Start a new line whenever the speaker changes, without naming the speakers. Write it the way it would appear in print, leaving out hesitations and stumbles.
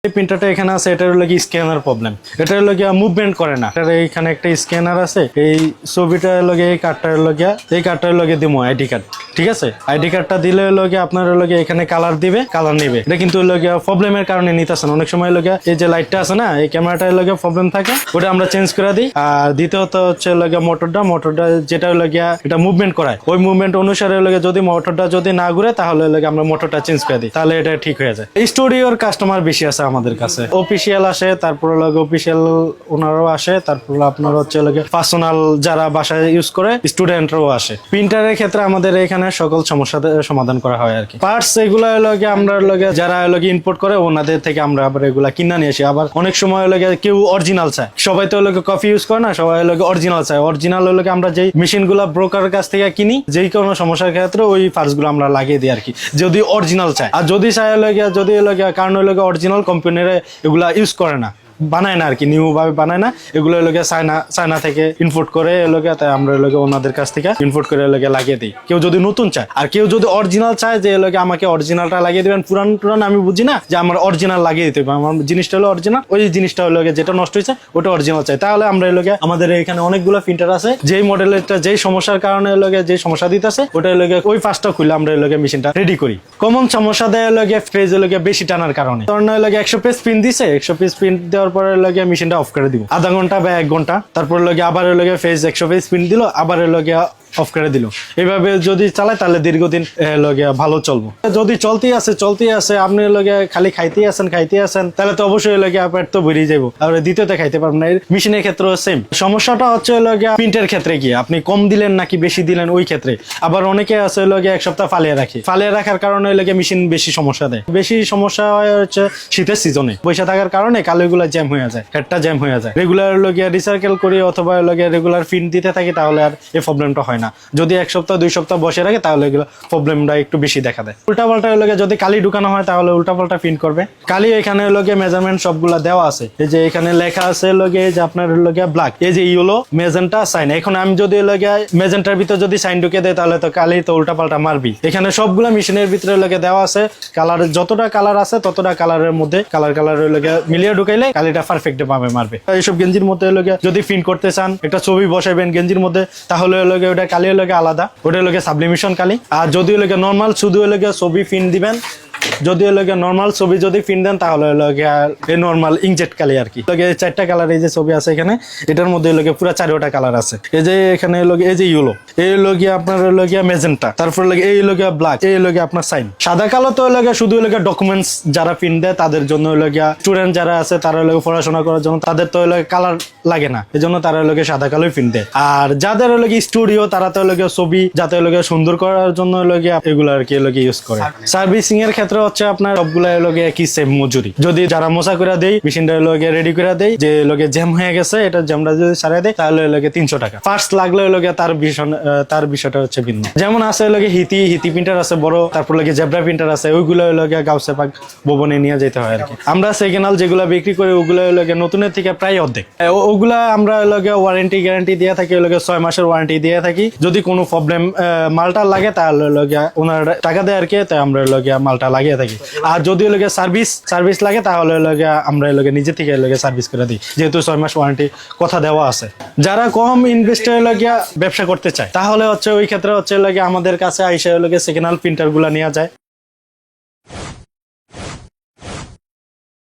এই প্রিন্টারটা এখানে আছে, এটার হলো কি স্ক্যানার প্রবলেম, এটা হলো কি মুভমেন্ট করে না। এটার এইখানে একটা স্ক্যানার আছে, এই ছবিটা হলো কি এই কার্ডটা হলো কি, এই কার্ডটা হলো কি দিমো আইডি কার্ড, ঠিক আছে। আইডি কার্ডটা দিলে হলো কি আপনার হলো কি এখানে কালার দিবে, কালার নেবে। এটা কিন্তু হলো কি প্রবলেমের কারণে নিতেছেন, অনেক সময় হলো কি এই যে লাইটটা আছে না, এই ক্যামেরাটা হলো কি প্রবলেম থাকে, ওটা আমরা চেঞ্জ করে দিই। আর দ্বিতীয়ত হচ্ছে হলো কি মোটরটা যেটা হলো কি এটা মুভমেন্ট করায়, ওই মুভমেন্ট অনুসারে হলো কি যদি মোটরটা যদি না ঘুরে তাহলে হলো কি আমরা মোটরটা চেঞ্জ করে দিই, তাহলে এটা ঠিক হয়ে যায়। এই স্টুডিওর কাস্টমার বেশি আছে আমাদের কাছে, অফিসিয়াল আসে, তারপর হলো অফিসিয়াল ওনারাও আসে, তারপর আপনার হচ্ছে হলো পার্সোনাল যারা বাসায় ইউজ করে স্টুডেন্টরাও আসে। প্রিন্টারের ক্ষেত্রে আমাদের এখানে সকল সমস্যা সমাধান করা হয় আর কি। পার্টস এগুলো হলো কি আমরা হলো যারা হলো ইম্পোর্ট করে ওনাদের থেকে আমরা আবার এগুলা কিনা নিয়ে আসি। আবার অনেক সময় হলো কেউ অরিজিনাল চায়, সবাই তো হলো কফি ইউজ করে না, সবাই হলো অরিজিনাল চায়। অরিজিনাল হলো আমরা যেই মেশিন গুলা ব্রোকারের কাছ থেকে কিনি, যেই কোনো সমস্যার ক্ষেত্রে ওই পার্টস গুলো আমরা লাগিয়ে দিই আর কি, যদি অরিজিনাল চায়। আর যদি চায় হলো যদি হলো কারণ হলো অরিজিনাল কোম্পানির এগুলা ইউজ করে না, বানায় না আর কি, নিউ ভাবে বানায় না, এগুলো এলাকা চায়না থেকে ইম্পোর্ট করে এলাকা, তাই আমরা এলাকা ওনাদের কাছ থেকে ইম্পোর্ট করে এলাকা লাগিয়ে দিই। কেউ যদি নতুন চায়, আর কেউ যদি অরিজিনাল চায় যে এলাকা আমাকে অরিজিনালটা লাগিয়ে দিবেন, পুরান আমি বুঝি না যে আমার অরিজিনাল লাগিয়ে দিতে হবে, আমার জিনিসটা হলো অরিজিনাল, ওই জিনিসটা হলো যেটা নষ্ট হয়েছে ওটা অরিজিনাল চাই, তাহলে আমরা এলাকা আমাদের এখানে অনেকগুলো প্রিন্টার আছে, যেই মডেলেরটা যেই সমস্যার কারণে এলাকা যে সমস্যা দিতেছে ওটা এলাকা ওই ফার্স্টটা খুলে আমরা এলাকা মেশিনটা রেডি করি। কমন সমস্যা দেয় এলাকা পেজ এলাকা বেশি টানার কারণে, ধরেন এলাকা 100 পেজ প্রিন্ট দিছে, 100 পেজ প্রিন্ট দেওয়ার পরে এলাকা মেশিনটা অফ করে দিব আধা ঘন্টা বা 1 ঘন্টা, তারপর লগে আবার লগে ফেজ 100 পেজ প্রিন্ট দিল, আবার লগে অফ করে দিল। এইভাবে যদি চালায় তাহলে দীর্ঘদিন লগে ভালো চলবো। যদি চলতেই আছে আপনি লগে খালি খাইতেই আছেন তাহলে তো অবশ্যই লগে পেট তো বেরিয়ে যাবো, আর দ্বিতীয়তে খাইতে পারবেন না। মেশিনের ক্ষেত্রে সেম সমস্যাটা হচ্ছে লগে প্রিন্টের ক্ষেত্রে গিয়ে আপনি কম দিলেন নাকি বেশি দিলেন ওই ক্ষেত্রে। আবার অনেকে আছে লগে 1 সপ্তাহ ফালিয়ে রাখার কারণে লগে মেশিন বেশি সমস্যা দেয়। বেশি সমস্যা হয় হচ্ছে শীতের সিজনে বসে থাকার কারণে কালোগুলা জ্যাম হয়ে যায়, হেডটা জ্যাম হয়ে যায়। রেগুলার লগে রিসাইকেল করি অথবা লগে রেগুলার প্রিন্ট দিতে থাকি তাহলে আর এই প্রবলেমটা হয় না। যদি 1 সপ্তাহ 2 সপ্তাহ বসে রাখে তাহলে এগুলো প্রবলেমটা একটু বেশি দেখা দেয়। উল্টাপাল্টা লগে যদি কালি ঢুকানো হয় তাহলে উল্টাপাল্টা প্রিন্ট করবে। কালি এখানে লগে মেজারমেন্ট সবগুলা দেওয়া আছে, এই যে এখানে লেখা আছে লগে যে আপনার লগে ব্ল্যাক, এই যে ইয়েলো মেজেন্টা সাইন। এখন আমি যদি লগে মেজেন্টার ভিতরে যদি সাইন ঢুকে দেয় তাহলে তো কালি তো উল্টাপাল্টা মারবি। এখানে সবগুলা মেশিনের ভিতরে লগে দেওয়া আছে, কালার যতটা কালার আছে ততটা কালারের মধ্যে কালার লগে মিলিয়ে ঢুকাইলে কালিটা পারফেক্ট ভাবে মারবে। এইসব গেঞ্জির মধ্যে লগে যদি প্রিন্ট করতে চান, একটা ছবি বসাইবেন গেঞ্জির মধ্যে, তাহলে লগে ওটা কালি লগে আলাদা, ওটা লগে সাবলিমেশন কালি। আর যদি লগে নরমাল শুধু লগে ছবি প্রিন্ট দিবেন, যদি নর্মাল ছবি যদি প্রিন্ট দেন তাহলে এই নর্মাল ইংজেট কালি আর কি। 4টা কালার এই যে ছবি আছে এখানে, এটার মধ্যে পুরো 4টা কালার আছে। এই যে এখানে এই যে ইয়েলো, এই আপনার মেজেন্টা, তারপর এই ব্ল্যাক, এই আপনার সাইন। সাদা কালো তো শুধু ডকুমেন্টস যারা প্রিন্ট দেয় তাদের জন্য স্টুডেন্ট যারা আছে তারা পড়াশোনা করার জন্য, তাদের তো কালার লাগে না, এই জন্য তারা সাদা কালোই প্রিন্ট দেয়। আর যাদের স্টুডিও তারা তো ছবি যাতে সুন্দর করার জন্য এগুলো আর কি ইউজ করে। সার্ভিসিং এর ক্ষেত্রে হচ্ছে আপনার সবগুলা একই সেম মজুরি। যদি যারা মোছা করে দেয়, মেশিনটা রেডি করে দেয়, যে জ্যাম হয়ে গেছে এটা জ্যামটা যদি সারাই দেয় তাহলে 300 টাকা। ফার্স্ট লাগলে তার বিষয়টা হচ্ছে ভিন্ন। যেমন আছে হিতি প্রিন্টার আছে বড়, তারপর জেব্রা প্রিন্টার আছে, ওইগুলো গাউসে পাক ভবনে নিয়ে যেতে হয় আর কি। আমরা সেকেন্ড হ্যান্ড যেগুলো বিক্রি করি ওগুলো নতুনের থেকে প্রায় অর্ধেক। ওগুলা আমরা ওয়ারেন্টি গ্যারান্টি দিয়ে থাকি, 6 মাসের ওয়ারেন্টি দিয়ে থাকি। যদি কোনো প্রবলেম মালটা লাগে তাহলে ওনার টাকা দেয় আর কি, তাই আমরা মালটা লাগিয়ে থাকি। আর যদি সার্ভিস লাগে তাহলে আমরা নিজে থেকে সার্ভিস করে দিই, যেহেতু 6 মাস ওয়ারেন্টি কথা দেওয়া আছে। যারা কম ইনভেস্টে ব্যবসা করতে চায় তাহলে হচ্ছে ওই ক্ষেত্রে হচ্ছে আমাদের কাছে আইসা সেকেন্ড হ্যান্ড প্রিন্টার গুলা নেওয়া যায়।